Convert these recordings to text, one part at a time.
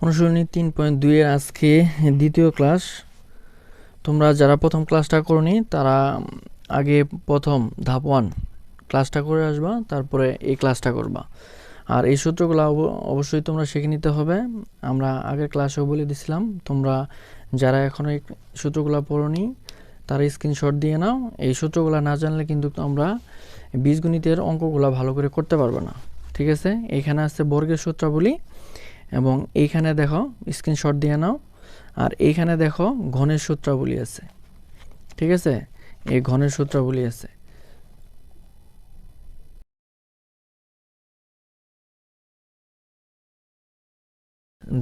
অনুশীলনী 3.2 এর আজকে দ্বিতীয় ক্লাস। তোমরা যারা প্রথম ক্লাসটা করনি তারা আগে প্রথম ধাপ 1 ক্লাসটা করে আসবা, তারপরে এই ক্লাসটা করবা। আর এই সূত্রগুলো অবশ্যই তোমরা শিখে নিতে হবে। আমরা আগের ক্লাসেও বলে দিছিলাম, তোমরা যারা এখনো এই সূত্রগুলো পড়োনি তারা স্ক্রিনশট দিয়ে নাও। এই সূত্রগুলো না জানলে কিন্তু তোমরা বীজগণিতের অঙ্কগুলো ভালো করে করতে পারবে না। ঠিক আছে, এইখানে আছে বর্গের সূত্রাবলী এবং এইখানে দেখো স্ক্রিনশট দিয়ে নাও। আর এইখানে দেখো ঘনের সূত্রাবলী আছে। ঠিক আছে, এই ঘনের সূত্রাবলী আছে।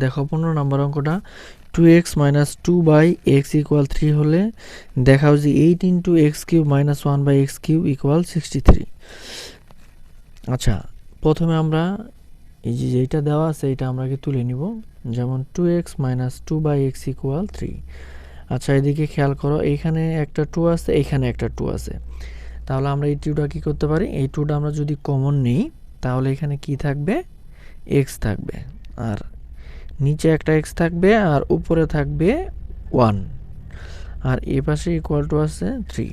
দেখো 15 নম্বর অঙ্কটা, 2x - 2/x = 3 হলে দেখাও যে 8 × x³ - 1/x³ = 63। আচ্ছা, প্রথমে আমরা এই যে যেটা দেওয়া আছে এটা আমরা কি তুলে নিব, যেমন 2x - 2/x = 3। আচ্ছা, এদিকে খেয়াল করো, এইখানে একটা 2 আছে, এইখানে একটা 2 আছে। তাহলে আমরা এই 2টা কী করতে পারি, এই 2টা আমরা যদি কমন নিই তাহলে এখানে কি থাকবে, x থাকবে, আর নিচে একটা x থাকবে, আর উপরে থাকবে 1, আর এই পাশে = আছে 3।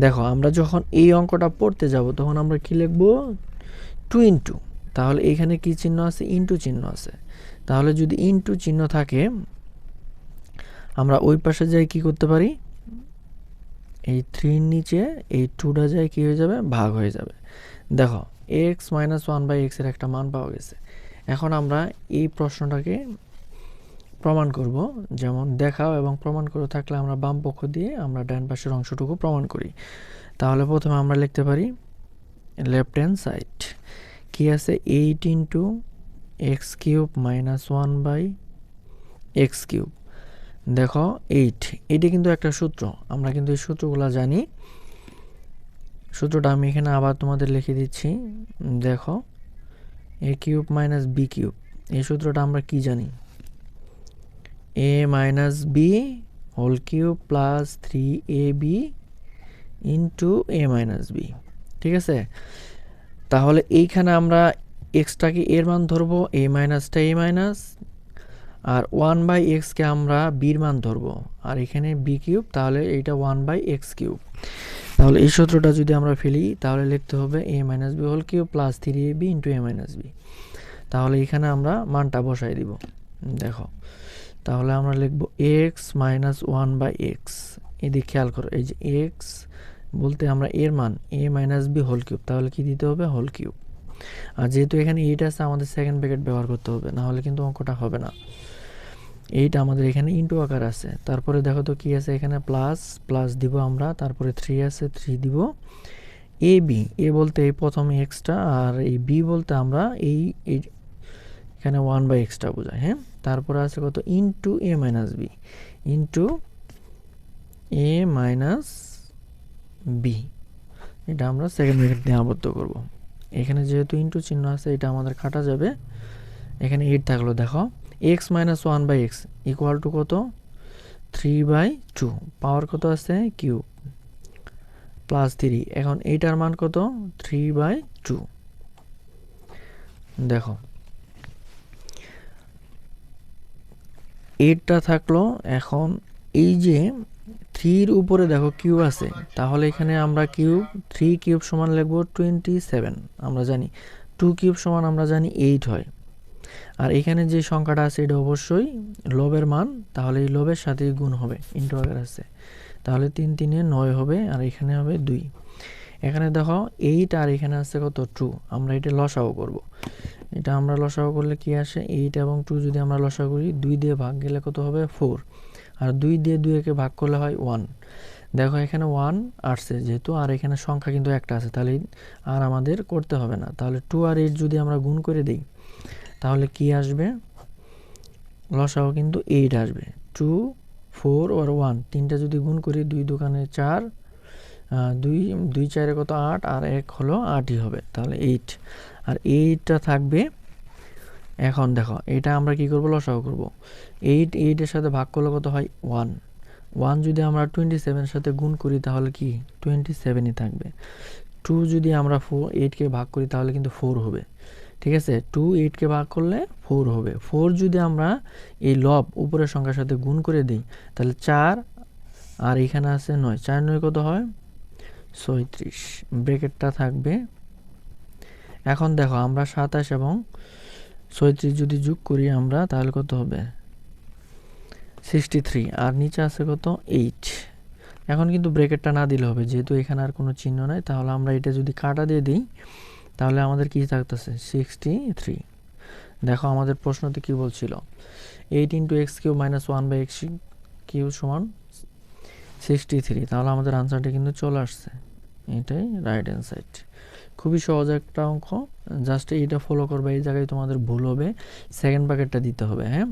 দেখো আমরা যখন এই অঙ্কটা পড়তে যাব তখন আমরা কি লিখব, 2 × তাহলে এখানে কি চিহ্ন আছে, ইনটু চিহ্ন আছে। তাহলে যদি ইনটু চিহ্ন থাকে আমরা ওই পাশে যাই কি করতে পারি, এই 3 নিচে এই 2টা যায় কি হয়ে যাবে, ভাগ হয়ে যাবে। দেখো x - 1/x এর একটা মান পাওয়া গেছে। এখন আমরা এই প্রশ্নটাকে প্রমাণ করব, যেমন দেখাও এবং প্রমাণ করে থাকলে আমরা বাম পক্ষ দিয়ে আমরা ডান পাশের অংশটুকু প্রমাণ করি। তাহলে প্রথমে আমরা লিখতে পারি লেফট হ্যান্ড সাইড কি আছে, 8 × x³ - 1/x³। দেখো 8, এটা কিন্তু একটা সূত্র, আমরা কিন্তু এই সূত্রগুলো জানি। সূত্রটা আমি এখানে আবার তোমাদের লিখে দিচ্ছি। দেখো a³ - b³, এই সূত্রটা আমরা কি জানি, a - b হোল³ + 3ab × a - b। ঠিক আছে, তাহলে এইখানে আমরা এক্সটাকে এর মান ধরবো, a - টা a-, আর 1/x-কে আমরা বির মান ধরবো, আর এখানে b³, তাহলে এইটা 1/x³। তাহলে এই সূত্রটা যদি আমরা ফেলি তাহলে লিখতে হবে a - b হোল³ + 3ab × a - b। তাহলে এখানে আমরা মানটা বসাই দিব। দেখো তাহলে আমরা লিখব x - 1/x। এদিকে খেয়াল করো, এই যে x বলতে আমরা এর মান a - b হোল³, তাহলে কি দিতে হবে, হোল³। আর যেহেতু এখানে 8 আছে আমাদের সেকেন্ড ব্র্যাকেট ব্যবহার করতে হবে, না হলে কিন্তু অঙ্কটা হবে না। 8 আমাদের এখানে ইনটু আকার আছে। তারপরে দেখো তো কি আছে, এখানে প্লাস দিব আমরা, তারপরে 3 আছে, 3 দিব। a বলতে এই প্রথম এক্সটা, আর এই b বলতে আমরা এই এখানে 1/x-টা বোঝায়। হ্যাঁ, তারপরে আছে কত, into a - b into a - b। এটা আমরা সেকেন্ড ব্র্যাকেট দিয়ে আবদ্ধ করব। এখানে যেহেতু ইনটু চিহ্ন আছে এটা আমাদের কাটা যাবে। এখানে 8 থাকলো। দেখো x - 1/x = কত, 3/2, পাওয়ার কত আছে, কিউব, প্লাস 3। এখন এইটার মান কত, 3/2। দেখো 8টা থাকলো। এখন এই যে 3-র উপরে দেখো কিউব আছে, তাহলে এখানে আমরা কিউব 3³ সমান লিখব 27। আমরা জানি 2³ সমান আমরা জানি 8 হয়। আর এখানে যে সংখ্যাটা আছে এটা অবশ্যই লবের মান, তাহলে এই লবের সাথে গুণ হবে, ইনটু আকার আছে। তাহলে 3 × 3 = 9 হবে, আর এখানে হবে 2। এখানে দেখো 8 আর এখানে আছে কত, 2। আমরা এটা লসাগু করব। এটা আমরা লসাগু করলে কি আসে, 8 এবং 2 যদি আমরা লসাগু করি, 2 দিয়ে ভাগ গেলে কত হবে, 4। আর 2 দিয়ে 2-কে ভাগ করলে হয় 1। দেখো এখানে 1 আসছে যেহেতু, আর এখানে সংখ্যা কিন্তু একটা আছে, তাহলে আর আমাদের করতে হবে না। তাহলে 2 আর 8 যদি আমরা গুণ করে দিই তাহলে কি আসবে, লসাগু কিন্তু 8 আসবে। 2, 4 আর 1 তিনটা যদি গুণ করি, 2 × 2 = 4, 2 × 4 = কত, 8, আর 1 হলো 8ই হবে, তাহলে 8। আর 8টা থাকবে। এখন দেখো এটা আমরা কি করব, লসাগু করব। 8 এর সাথে ভাগ করলে কত হয়, 1 যদি আমরা 27 এর সাথে গুণ করি তাহলে কি 27ই থাকবে। 2 যদি আমরা 8কে ভাগ করি তাহলে কিন্তু 4 হবে। ঠিক আছে, 2 8কে ভাগ করলে 4 হবে। 4 যদি আমরা এই লব উপরের সংখ্যার সাথে গুণ করে দিই তাহলে 4 আর এখানে আছে 9, 4 9 কত হয় 36, ব্র্যাকেটটা থাকবে। এখন দেখো আমরা 27 এবং 36 যদি যোগ করি আমরা তাহলে কত হবে 63, আর নিচে আছে কত 8। এখন কিন্তু ব্র্যাকেটটা না দিলে হবে, যেহেতু এখানে আর কোনো চিহ্ন নাই। তাহলে আমরা এটা যদি কাটা দিয়ে দিই তাহলে আমাদের কি থাকতেছে 63। দেখো আমাদের প্রশ্নতে কি বলছিল 8 × x³ - 1/x³ সমান 63। তাহলে আমাদের আনসারটা কিন্তু চলে আসছে, এটাই রাইট অ্যান্সার। খুবই সহজ একটা অঙ্ক, জাস্ট এইটা ফলো করবে। এই জায়গায় তোমাদের ভুল হবে, সেকেন্ড ব্র্যাকেটটা দিতে হবে। হ্যাঁ,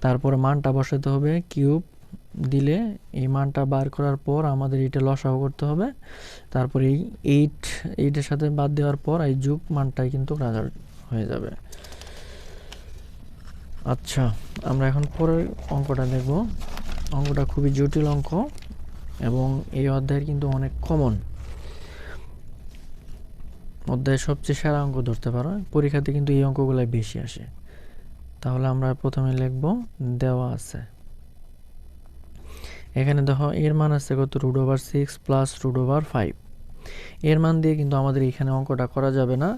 তারপরে মানটা বসাতে হবে, কিউব দিলে এই মানটা বার করার পর আমাদের এটা লসাগু করতে হবে। তারপরে এই 8 সাথে বাদ দেওয়ার পর এই যোগ মানটাই কিন্তু রেজাল্ট হয়ে যাবে। আচ্ছা, আমরা এখন পরের অঙ্কটা দেখব। অঙ্কটা খুবই জটিল অঙ্ক এবং এই অধ্যায়ের কিন্তু অনেক কমন, অধ্যায়ের সবচেয়ে সেরা অঙ্ক ধরতে পারো। পরীক্ষাতে কিন্তু এই অঙ্কগুলাই বেশি আসে। তাহলে আমরা প্রথমে লিখব, দেওয়া আছে এখানে দেখো এর মান আছে কত √6 + √5। এর মান দিয়ে কিন্তু আমাদের এখানে অঙ্কটা করা যাবে না,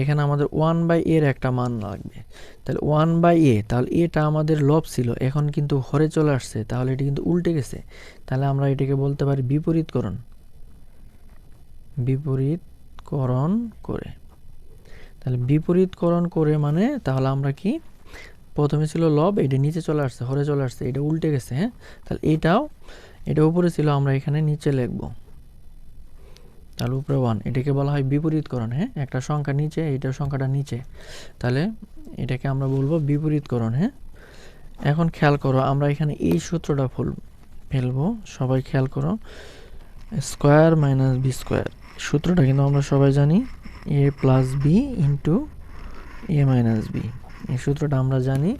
এখানে আমাদের 1/a এর একটা মান লাগবে। তাহলে 1/a, তাহলে এটা আমাদের লব ছিল, এখন কিন্তু হরে চলে আসছে, তাহলে এটা কিন্তু উল্টে গেছে। তাহলে আমরা এটাকে বলতে পারি বিপরীতকরণ, বিপরীতকরণ করে। তাহলে বিপরীতকরণ করে মানে তাহলে আমরা কি, প্রথমে ছিল লব, এটা নিচে চলে আসছে, হরে চলে আসছে, এটা উল্টে গেছে। হ্যাঁ, তাহলে এটা উপরে ছিল, আমরা এখানে নিচে লিখব। তাহলে উপরে 1, এটাকে বলা হয় বিপরীতকরণ। হ্যাঁ, একটা সংখ্যা নিচে, এইটার সংখ্যাটা নিচে, তাহলে এটাকে আমরা বলবো বিপরীতকরণ। হ্যাঁ, এখন খেয়াল করো, আমরা এখানে এই সূত্রটা ফেলবো। সবাই খেয়াল করো, স্কোয়ার মাইনাস বি স্কোয়ার সূত্রটা কিন্তু আমরা সবাই জানি, a + b × a - b, এই সূত্রটা আমরা জানি।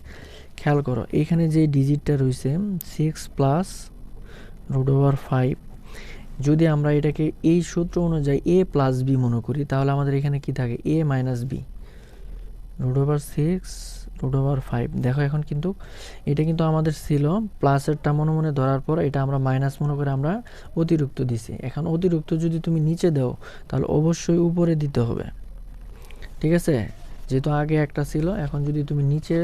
খেয়াল করো এখানে যে ডিজিটটা রয়েছে 6 + √5, যদি আমরা এটাকে এই সূত্র অনুযায়ী a + b মনে করি তাহলে আমাদের এখানে কি থাকে a - b √6 √5। দেখো এখন কিন্তু এটা কিন্তু আমাদের ছিল প্লাসেরটা মনে মনে ধরার পর এটা আমরা মাইনাস মনে করে আমরা অতিরিক্ত দিছি। এখন অতিরিক্ত যদি তুমি নিচে দাও তাহলে অবশ্যই উপরে দিতে হবে, ঠিক আছে, যেহেতু আগে একটা ছিল। এখন যদি তুমি নিচে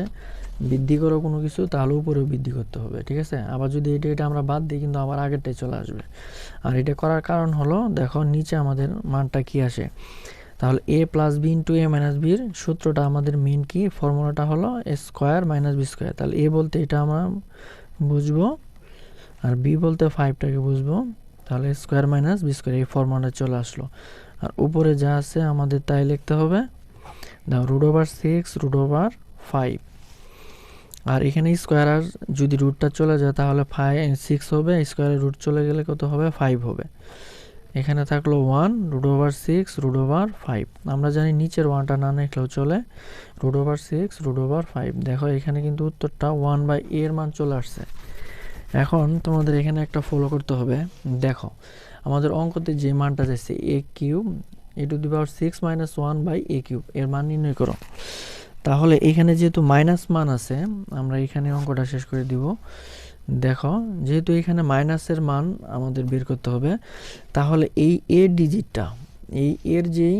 বৃদ্ধি করো কোনো কিছু তাহলে উপরেও বৃদ্ধি করতে হবে, ঠিক আছে। আবার যদি এটা আমরা বাদ দিই কিন্তু আবার আগেরটাই চলে আসবে। আর এটা করার কারণ হলো, দেখো নিচে আমাদের মানটা কি আসে, তাহলে a + b × a - b এর সূত্রটা আমাদের মেন কি, ফর্মুলাটা হলো স্কোয়ার মাইনাস বি স্কোয়ার। তাহলে a বলতে এটা আমরা বুঝবো আর b বলতে 5টাকে বুঝবো। তাহলে স্কোয়ার মাইনাস বি স্কোয়ার, এই ফর্মুলাটা চলে আসলো। আর উপরে যা আছে আমাদের তাই লিখতে হবে। দাও √6 √5, আর এখানে স্কোয়ার আর যদি রুটটা চলে যায় তাহলে 6 হবে, স্কোয়ারের রুট চলে গেলে কত হবে 5 হবে। এখানে থাকলো 1 √6 √5। আমরা জানি নিচের 1টা না লিখলেও চলে, √6 √5। দেখো এখানে কিন্তু উত্তরটা 1/a এর মান চলে আসছে। এখন তোমাদের এখানে একটা ফলো করতে হবে। দেখো আমাদের অঙ্কতে যে মানটা যাচ্ছে a³ (a⁻6 - 1/a³) এর মান নির্ণয় করো। তাহলে এখানে যেহেতু মাইনাস মান আছে, আমরা এখানে অঙ্কটা শেষ করে দিব। দেখো যেহেতু এখানে মাইনাসের মান আমাদের বের করতে হবে, তাহলে এই এর ডিজিটটা, এই এর যেই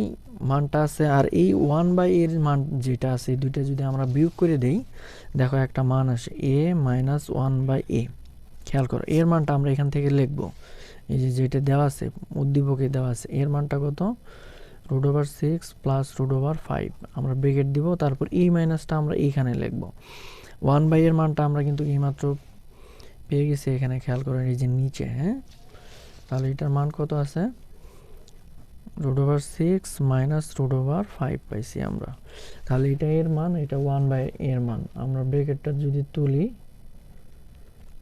মানটা আছে আর এই 1/a এর মান যেটা আছে, এই দুইটা যদি আমরা বিয়োগ করে দেই, দেখো একটা মান আসে a - 1/a। খেয়াল করো এর মানটা আমরা এখান থেকে লিখব, এই যে যেটা দেওয়া আছে উদ্দীপকে দেওয়া আছে, এর মানটা কত √6 + √5। আমরা ব্র্যাকেট দিব, তারপর এই মাইনাসটা আমরা এইখানে লিখব। 1/a এর মানটা আমরা কিন্তু এইমাত্র পেয়ে গেছি এখানে, খেয়াল করেন এই যে নিচে। হ্যাঁ, তাহলে এটার মান কত আছে √6 - √5 পাইছি আমরা। তাহলে এটা এর মান, এটা 1/a এর মান। আমরা ব্র্যাকেটটা যদি তুলি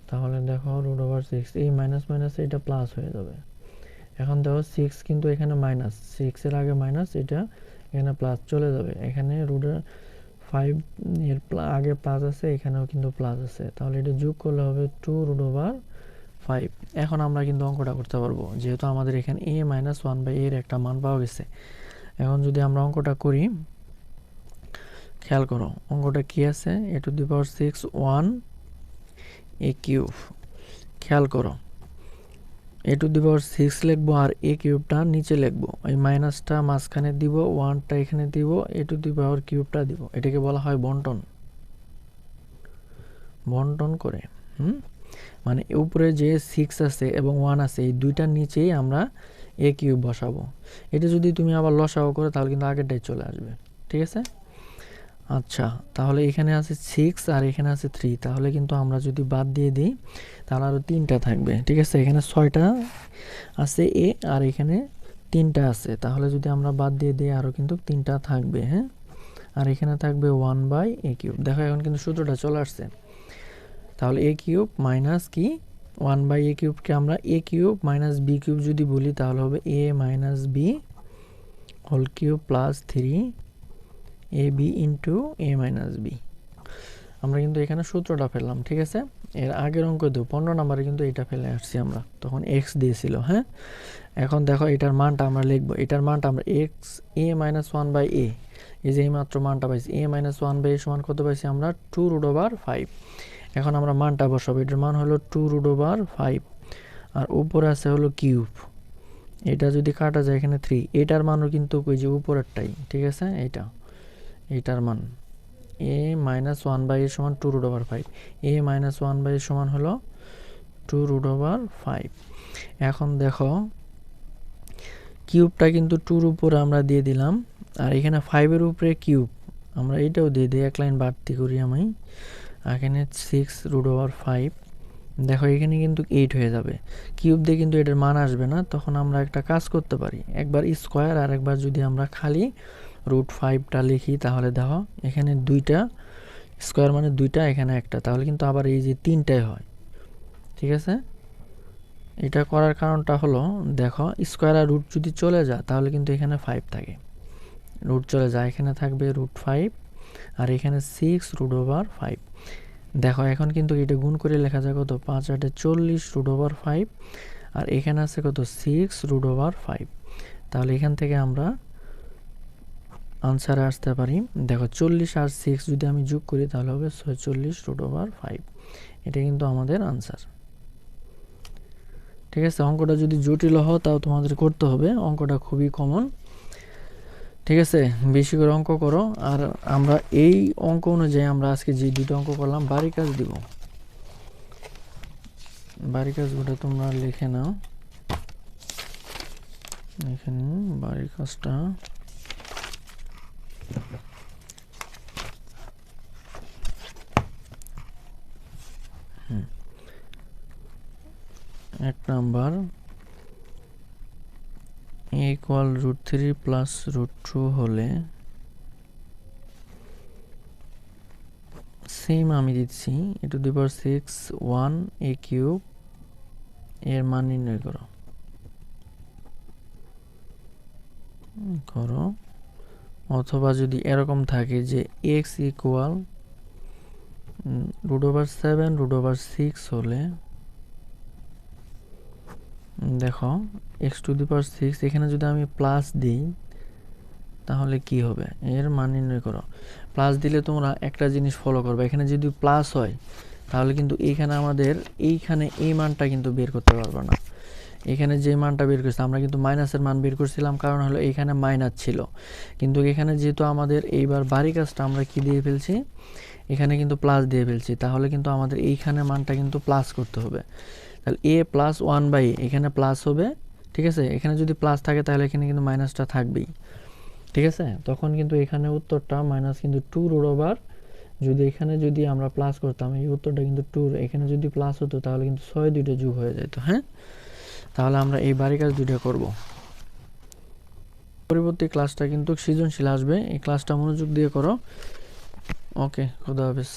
তাহলে দেখো √6, এই মাইনাস মাইনাস এটা প্লাস হয়ে যাবে। এখন দেখো 6 কিন্তু এখানে মাইনাস, 6 এর আগে মাইনাস, এটা এখানে প্লাস চলে যাবে। এখানে √5 এর আগে প্লাস আছে, এখানেও কিন্তু প্লাস আছে, তাহলে এটা যোগ করলে হবে 2 √5। এখন আমরা কিন্তু অঙ্কটা করতে পারবো, যেহেতু আমাদের এখানে a - 1/a এর একটা মান পাওয়া গেছে। এখন যদি আমরা অঙ্কটা করি খেয়াল করো অঙ্কটা কি আছে, a to the power 6 1 a cube. খেয়াল করো a টু দি পাওয়ার 6 লিখবো আর a কিউবটা নিচে লিখবো, এই মাইনাসটা মাঝখানে দিব, 1টা এখানে দিব, a টু দি পাওয়ার কিউবটা দিব। এটাকে বলা হয় বন্টন। বন্টন করে মানে উপরে যে 6 আছে এবং 1 আছে এই দুইটার নিচেই আমরা a কিউব বসাবো। এটা যদি তুমি আবার লসাগু করো তাহলে কিন্তু আগেরটাই চলে আসবে। ঠিক আছে, আচ্ছা তাহলে এখানে আছে 6 আর এখানে আছে 3, তাহলে কিন্তু আমরা যদি বাদ দিয়ে দিই তাহলে আরও 3টা থাকবে। ঠিক আছে, এখানে 6টা আছে a আর এখানে 3টা আছে, তাহলে যদি আমরা বাদ দিয়ে দিই আরও কিন্তু 3টা থাকবে। হ্যাঁ, আর এখানে থাকবে 1/a কিউব। দেখো এখন কিন্তু সূত্রটা চলে আসছে। তাহলে a কিউব মাইনাস কি 1/a কিউবকে আমরা a cube minus b cube যদি বলি তাহলে হবে a minus b whole cube plus 3ab into a minus b। আমরা কিন্তু এখানে সূত্রটা ফেললাম। ঠিক আছে, এর আগের অঙ্ক দেব 15 নম্বরে কিন্তু এটা ফেলে আসছি আমরা, তখন x দিয়েছিল। হ্যাঁ, এখন দেখো এটার মানটা আমরা লিখবো, এটার মানটা আমরা x a মাইনাস 1/a, এই যে এই মাত্র মানটা পাইছি a মাইনাস 1/a সমান কত পাইছি আমরা 2√5। এখন আমরা মানটা বসাবো, এটার মান হলো 2√5 আর উপরে আছে হলো কিউব, এটা যদি কাটা যায় এখানে 3, এটার মানও কিন্তু ওই যে উপরেরটাই। ঠিক আছে, এইটার মান a মাইনাস 1/a সমান 2√5, a মাইনাস 1/a সমান হলো 2√5। এখন দেখো কিউবটা কিন্তু 2-র উপরে আমরা দিয়ে দিলাম আর এখানে 5-এর উপরে কিউব আমরা এইটাও দিয়ে দিই, এক লাইন বাড়তি করি আমি, এখানে 6√5। দেখো এখানে কিন্তু 8 হয়ে যাবে, কিউব দিয়ে কিন্তু এটার মান আসবে না। তখন আমরা একটা কাজ করতে পারি, একবার স্কোয়ার আর একবার যদি আমরা খালি √5টা লিখি তাহলে দেখো এখানে 2টা স্কোয়ার মানে 2টা, এখানে একটা, তাহলে কিন্তু আবার এই যে 3টাই হয়। ঠিক আছে, এটা করার কারণটা হলো দেখো স্কোয়ার আর রুট যদি চলে যায় তাহলে কিন্তু এখানে 5 থাকে, রুট চলে যায় এখানে থাকবে √5 আর এখানে 6√5। দেখো এখন কিন্তু এটা গুণ করে লেখা যায় কত, 5 8 40√5 আর এখানে আছে কত 6√5। তাহলে এখান থেকে আমরা আনসারে আসতে পারি। দেখো 40 আর 6 যদি আমি যোগ করি তাহলে হবে 46√5। এটা কিন্তু আমাদের আনসার। ঠিক আছে, অঙ্কটা যদি জটিল হয় তাও তোমাদের করতে হবে, অঙ্কটা খুবই কমন। ঠিক আছে, বেশি করে অঙ্ক করো। আর আমরা এই অঙ্ক অনুযায়ী আমরা আজকে যে দুটো অঙ্ক করলাম বাড়ি কাজ দিব, বাড়ি কাজগুলো তোমরা লিখে নাও। এখানে বাড়ির কাজটা এক নাম্বার a ইকুয়াল √3 প্লাস √2 হলে সেম আমি দিচ্ছি a to the power 6 1 a cube এর মান নির্ণয় করো। অথবা যদি এরকম থাকে যে x ইকুয়াল √7 √6 হলে দেখো x টু দি পাওয়ার 6 এখানে যদি আমি প্লাস দিই তাহলে কি হবে, এর মান নির্ণয় করো। প্লাস দিলে তোমরা একটা জিনিস ফলো করবে, এখানে যদি প্লাস হয় তাহলে কিন্তু এইখানে আমাদের এইখানে এই মানটা কিন্তু বের করতে পারবে না। এখানে যে মানটা বের করছি আমরা কিন্তু মাইনাসের মান বের করছিলাম, কারণ হলো এইখানে মাইনাস ছিল, কিন্তু এখানে যেহেতু আমাদের এইবার বাড়ি কাজটা আমরা কি দিয়ে ফেলছি, এখানে কিন্তু প্লাস দিয়ে ফেলছি, তাহলে কিন্তু আমাদের এইখানে মানটা কিন্তু প্লাস করতে হবে। তাহলে a প্লাস 1/a এখানে প্লাস হবে। ঠিক আছে, এখানে যদি প্লাস থাকে তাহলে এখানে কিন্তু মাইনাসটা থাকবেই। ঠিক আছে, তখন কিন্তু এখানে উত্তরটা মাইনাস কিন্তু 2√, যদি এখানে যদি আমরা প্লাস করতাম এই উত্তরটা কিন্তু 2, এখানে যদি প্লাস হতো তাহলে কিন্তু 6 দুইটা যোগ হয়ে যেত। হ্যাঁ, তাহলে আমরা এই বাড়ি কাজ দুইটা করব। পরবর্তী ক্লাসটা কিন্তু সৃজনশীল আসবে, এই ক্লাসটা মনোযোগ দিয়ে করো। ওকে, খুদা হাফেজ।